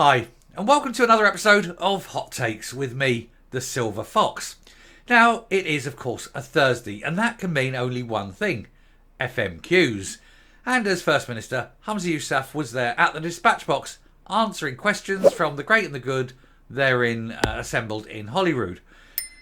Hi, and welcome to another episode of Hot Takes with me, the Silver Fox. Now, it is, of course, a Thursday, and that can mean only one thing: FMQs. And as First Minister, Humza Yousaf was there at the dispatch box, answering questions from the great and the good therein assembled in Holyrood.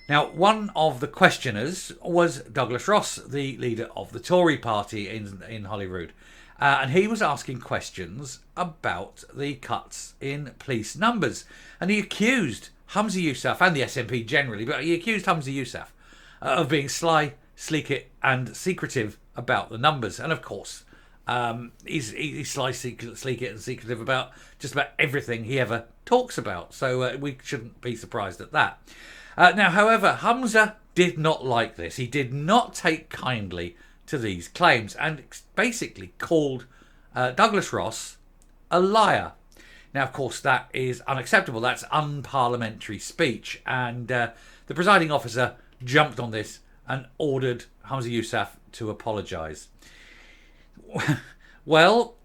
Now, one of the questioners was Douglas Ross, the leader of the Tory party in Holyrood. And he was asking questions about the cuts in police numbers. And he accused Humza Yousaf, and the SNP generally, but he accused Humza Yousaf of being sly, sleek-it and secretive about the numbers. And of course, he's sly, sleek-it and secretive about just about everything he ever talks about. So we shouldn't be surprised at that. Now, however, Humza did not like this. He did not take kindly to these claims and basically called Douglas Ross a liar. Now, of course, that is unacceptable. That's unparliamentary speech. And the presiding officer jumped on this and ordered Humza Yousaf to apologise. Well,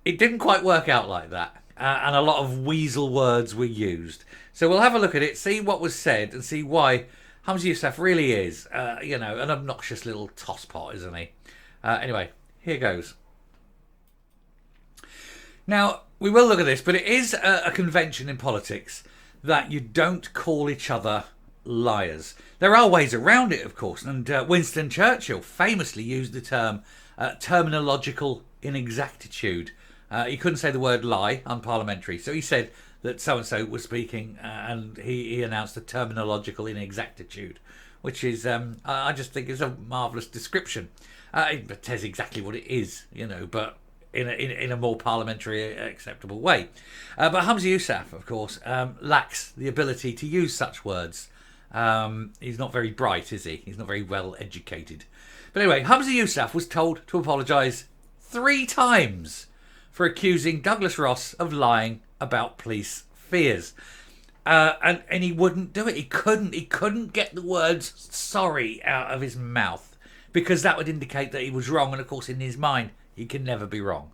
it didn't quite work out like that. And a lot of weasel words were used. So we'll have a look at it, see what was said, and see why Humza Yousaf really is, an obnoxious little tosspot, isn't he? Anyway, here goes. Now, we will look at this, but it is a convention in politics that you don't call each other liars. There are ways around it, of course, and Winston Churchill famously used the term terminological inexactitude. He couldn't say the word lie, unparliamentary, so he said that so-and-so was speaking and he announced a terminological inexactitude, which is, I just think is a marvellous description. It tells exactly what it is, but in a more parliamentary acceptable way. But Humza Yousaf, of course, lacks the ability to use such words. He's not very bright, is he? He's not very well educated. But anyway, Humza Yousaf was told to apologise 3 times for accusing Douglas Ross of lying about police fears. And he wouldn't do it. He couldn't get the words sorry out of his mouth, because that would indicate that he was wrong. And of course, in his mind, he can never be wrong.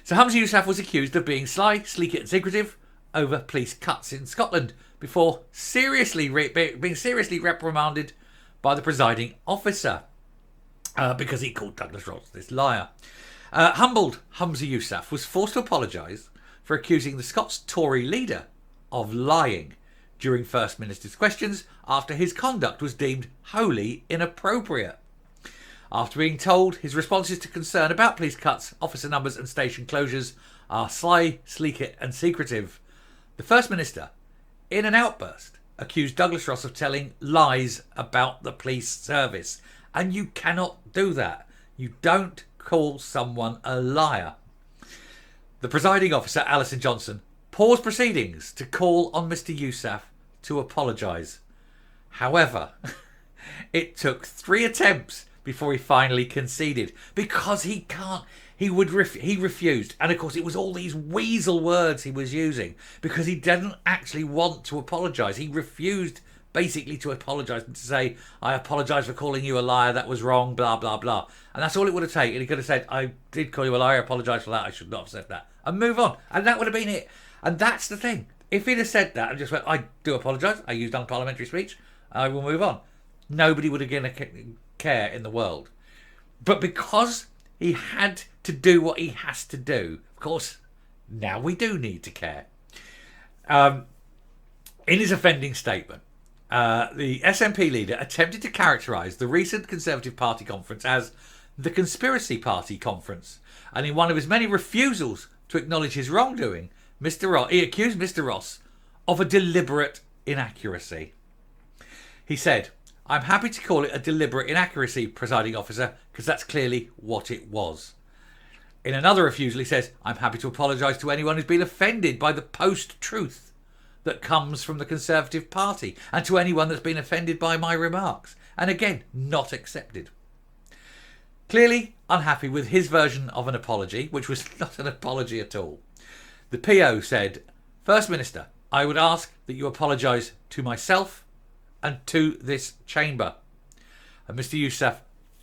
So Humza Yousaf was accused of being sly, sleek-it and secretive over police cuts in Scotland before being seriously reprimanded by the presiding officer because he called Douglas Ross this liar. Humbled, Humza Yousaf was forced to apologise for accusing the Scots Tory leader of lying during First Minister's questions after his conduct was deemed wholly inappropriate. After being told his responses to concern about police cuts, officer numbers and station closures are sly, sleek-it and secretive, the First Minister, in an outburst, accused Douglas Ross of telling lies about the police service. And you cannot do that. You don't call someone a liar. The presiding officer, Alison Johnson, paused proceedings to call on Mr Yousaf to apologise. However, it took 3 attempts before he finally conceded, because he refused. And of course, it was all these weasel words he was using because he didn't actually want to apologise. He refused basically to apologise and to say, I apologise for calling you a liar, that was wrong, blah, blah, blah. And that's all it would have taken. He could have said, I did call you a liar, I apologise for that, I should not have said that, and move on. And that would have been it. And that's the thing. If he'd have said that and just went, I do apologise, I used unparliamentary speech, I will move on, nobody would have given a care in the world. But because he had to do what he has to do, of course, now we do need to care. In his offending statement, the SNP leader attempted to characterise the recent Conservative Party conference as the Conspiracy Party conference. And in one of his many refusals to acknowledge his wrongdoing, he accused Mr Ross of a deliberate inaccuracy. He said, I'm happy to call it a deliberate inaccuracy, presiding officer, because that's clearly what it was. In another refusal, he says, I'm happy to apologise to anyone who's been offended by the post-truth that comes from the Conservative Party, and to anyone that's been offended by my remarks. And again, not accepted. Clearly unhappy with his version of an apology, which was not an apology at all. The PO said, First Minister, I would ask that you apologise to myself and to this chamber. And Mr Yousaf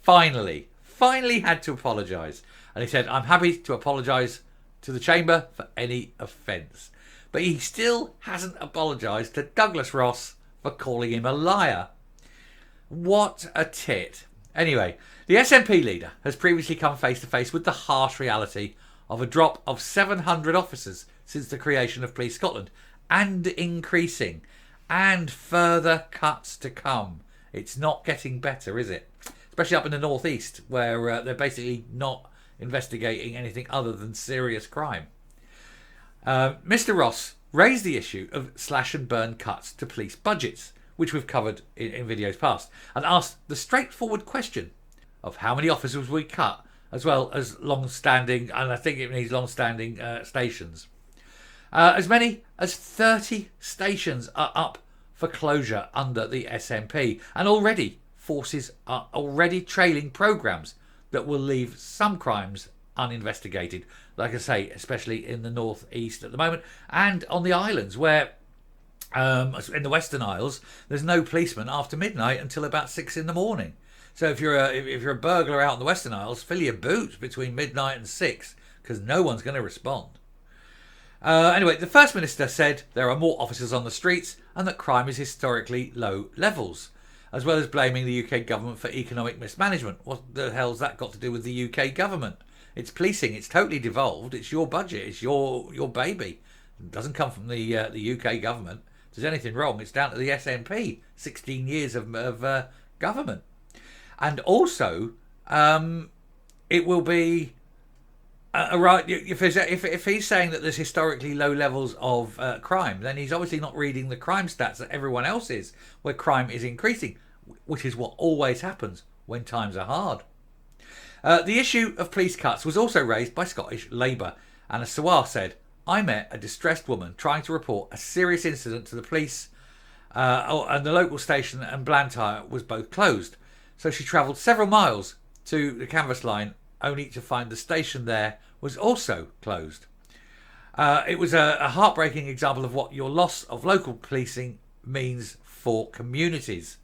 finally had to apologise. And he said, I'm happy to apologise to the chamber for any offence. but he still hasn't apologised to Douglas Ross for calling him a liar. What a tit. Anyway, the SNP leader has previously come face to face with the harsh reality of a drop of 700 officers since the creation of Police Scotland, and increasing, and further cuts to come. It's not getting better, is it? Especially up in the northeast, where they're basically not investigating anything other than serious crime. Mr. Ross raised the issue of slash and burn cuts to police budgets, which we've covered in videos past, and asked the straightforward question of how many officers we cut, as well as long-standing, and I think it means long-standing stations. As many as 30 stations are up for closure under the SNP, and already forces are already trailing programmes that will leave some crimes uninvestigated. Like I say, especially in the northeast at the moment, and on the islands where, in the Western Isles, there's no policeman after midnight until about 6 in the morning. So if you're a burglar out in the Western Isles, fill your boots between midnight and 6, because no one's going to respond. Anyway, the First Minister said there are more officers on the streets and that crime is historically low levels, as well as blaming the UK government for economic mismanagement. What the hell's that got to do with the UK government? It's policing. It's totally devolved. It's your budget. It's your baby. It doesn't come from the UK government. If there's anything wrong, it's down to the SNP. 16 years of government. And also, it will be right. If he's saying that there's historically low levels of crime, then he's obviously not reading the crime stats that everyone else is, where crime is increasing, which is what always happens when times are hard. The issue of police cuts was also raised by Scottish Labour. Anna Sawar said, "I met a distressed woman trying to report a serious incident to the police, and the local station and Blantyre was both closed. So she travelled several miles to the canvas line only to find the station there was also closed." It was a heartbreaking example of what your loss of local policing means for communities.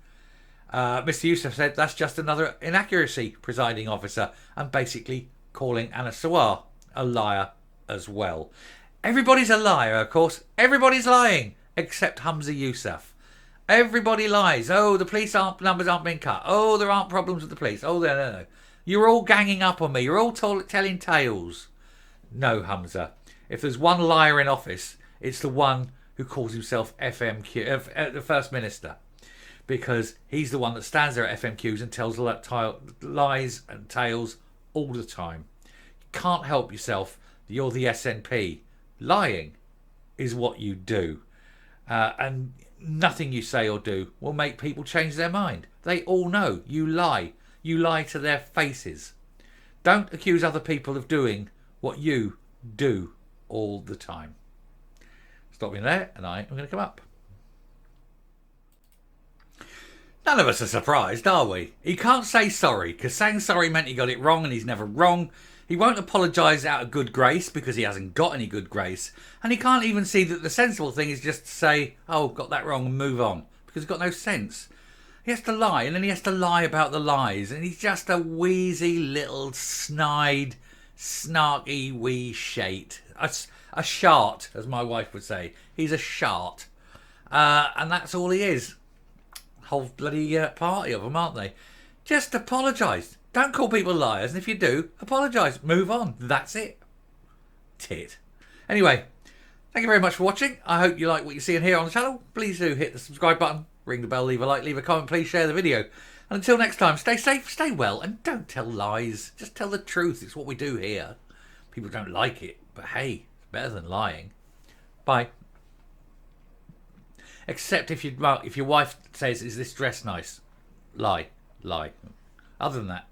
Mr. Yousaf said that's just another inaccuracy, presiding officer, and basically calling Anna Sawar a liar as well. Everybody's a liar, of course. Everybody's lying, except Humza Yousaf. Everybody lies. Oh, the police numbers aren't being cut. Oh, there aren't problems with the police. Oh, no. You're all ganging up on me. You're all telling tales. No, Humza. If there's one liar in office, it's the one who calls himself FMQ, the First Minister. Because he's the one that stands there at FMQs and tells lies and tales all the time. You can't help yourself. You're the SNP. Lying is what you do. And nothing you say or do will make people change their mind. They all know you lie. You lie to their faces. Don't accuse other people of doing what you do all the time. Stop me there, and I am going to come up. None of us are surprised, are we? He can't say sorry, because saying sorry meant he got it wrong, and he's never wrong. He won't apologise out of good grace, because he hasn't got any good grace. And he can't even see that the sensible thing is just to say, oh, got that wrong, and move on, because he's got no sense. He has to lie, and then he has to lie about the lies, and he's just a wheezy little snide, snarky wee shate. A shart, as my wife would say. He's a shart. And that's all he is. Whole bloody party of them, aren't they? Just apologise. Don't call people liars, and if you do, apologise. Move on. That's it. Tit. Anyway, thank you very much for watching. I hope you like what you see and hear on the channel. Please do hit the subscribe button, ring the bell, leave a like, leave a comment, please share the video. And until next time, stay safe, stay well, and don't tell lies. Just tell the truth. It's what we do here. People don't like it, but hey, it's better than lying. Bye. Except if your wife says, "Is this dress nice?" Lie. Other than that,